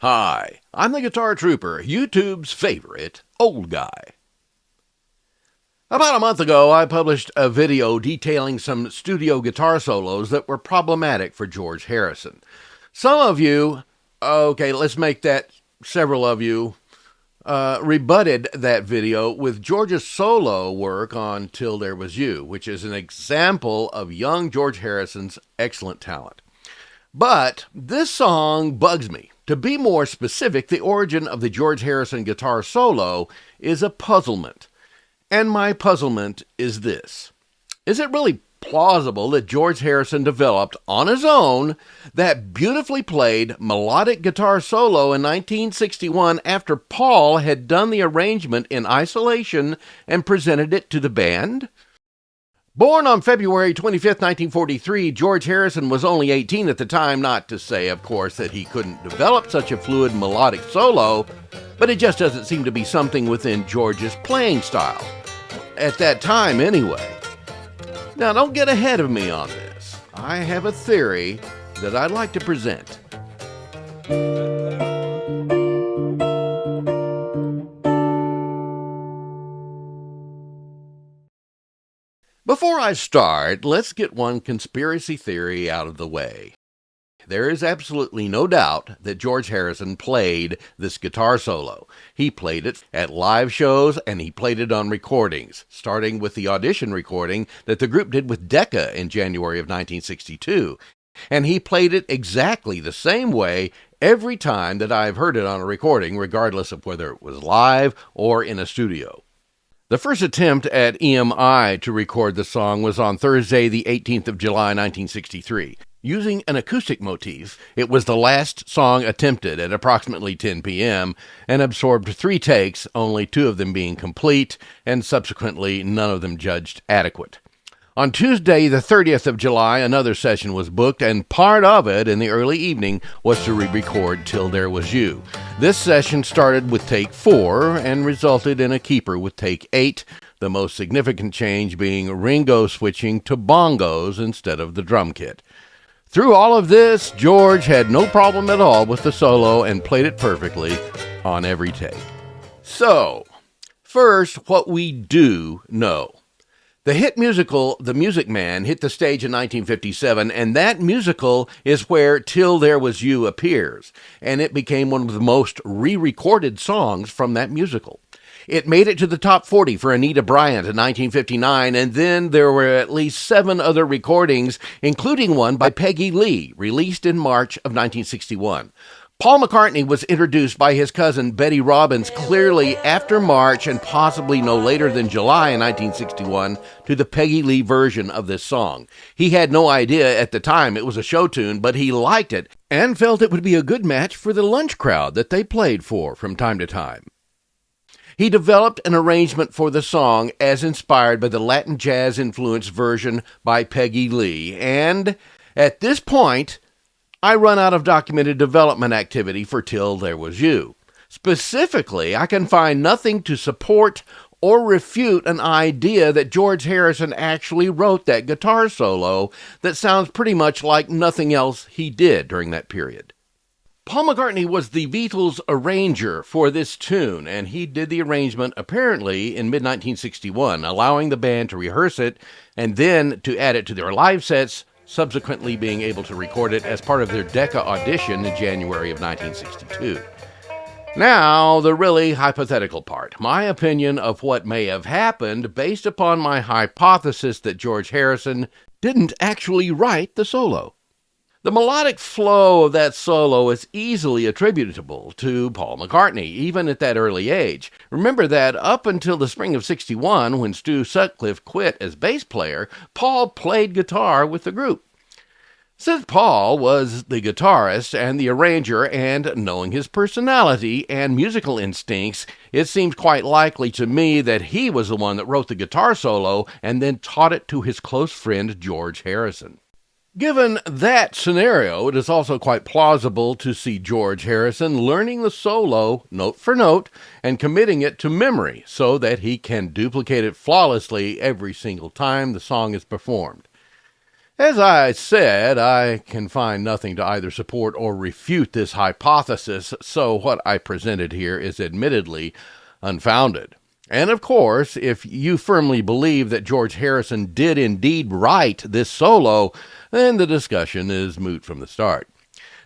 Hi, I'm the Guitar Trooper, YouTube's favorite old guy. About a month ago, I published a video detailing some studio guitar solos that were problematic for George Harrison. Some of you, let's make that several of you, rebutted that video with George's solo work on Till There Was You, which is an example of young George Harrison's excellent talent. But this song bugs me. To be more specific, the origin of the George Harrison guitar solo is a puzzlement. And my puzzlement is this. Is it really plausible that George Harrison developed on his own that beautifully played melodic guitar solo in 1961 after Paul had done the arrangement in isolation and presented it to the band? Born on February 25, 1943, George Harrison was only 18 at the time, not to say, of course, that he couldn't develop such a fluid melodic solo, but it just doesn't seem to be something within George's playing style. At that time, anyway. Now, don't get ahead of me on this. I have a theory that I'd like to present. Before I start, let's get one conspiracy theory out of the way. There is absolutely no doubt that George Harrison played this guitar solo. He played it at live shows and he played it on recordings, starting with the audition recording that the group did with Decca in January of 1962. And he played it exactly the same way every time that I've heard it on a recording, regardless of whether it was live or in a studio. The first attempt at EMI to record the song was on Thursday, the 18th of July, 1963. Using an acoustic motif, it was the last song attempted at approximately 10 p.m. and absorbed 3 takes, only 2 of them being complete, and subsequently none of them judged adequate. On Tuesday, the 30th of July, another session was booked, and part of it in the early evening was to re-record Till There Was You. This session started with take 4 and resulted in a keeper with take 8, the most significant change being Ringo switching to bongos instead of the drum kit. Through all of this, George had no problem at all with the solo and played it perfectly on every take. So, first, what we do know. The hit musical The Music Man hit the stage in 1957, and that musical is where Till There Was You appears, and it became one of the most re-recorded songs from that musical. It made it to the top 40 for Anita Bryant in 1959, and then there were at least 7 other recordings, including one by Peggy Lee, released in March of 1961. Paul McCartney was introduced by his cousin Betty Robbins clearly after March and possibly no later than July in 1961 to the Peggy Lee version of this song. He had no idea at the time it was a show tune, but he liked it and felt it would be a good match for the lunch crowd that they played for from time to time. He developed an arrangement for the song as inspired by the Latin jazz-influenced version by Peggy Lee, and at this point, I run out of documented development activity for Till There Was You. Specifically, I can find nothing to support or refute an idea that George Harrison actually wrote that guitar solo that sounds pretty much like nothing else he did during that period. Paul McCartney was the Beatles' arranger for this tune, and he did the arrangement apparently in mid-1961, allowing the band to rehearse it and then to add it to their live sets, subsequently being able to record it as part of their Decca audition in January of 1962. Now, the really hypothetical part, my opinion of what may have happened based upon my hypothesis that George Harrison didn't actually write the solo. The melodic flow of that solo is easily attributable to Paul McCartney, even at that early age. Remember that up until the spring of '61, when Stu Sutcliffe quit as bass player, Paul played guitar with the group. Since Paul was the guitarist and the arranger, and knowing his personality and musical instincts, it seems quite likely to me that he was the one that wrote the guitar solo and then taught it to his close friend George Harrison. Given that scenario, it is also quite plausible to see George Harrison learning the solo note for note and committing it to memory so that he can duplicate it flawlessly every single time the song is performed. As I said, I can find nothing to either support or refute this hypothesis, so what I presented here is admittedly unfounded. And of course, if you firmly believe that George Harrison did indeed write this solo, then the discussion is moot from the start.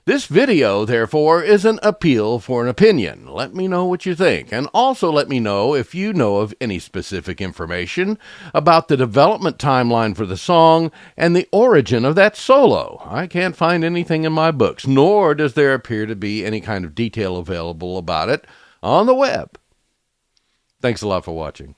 This video, therefore, is an appeal for an opinion. Let me know what you think, and also let me know if you know of any specific information about the development timeline for the song and the origin of that solo. I can't find anything in my books, nor does there appear to be any kind of detail available about it on the web. Thanks a lot for watching.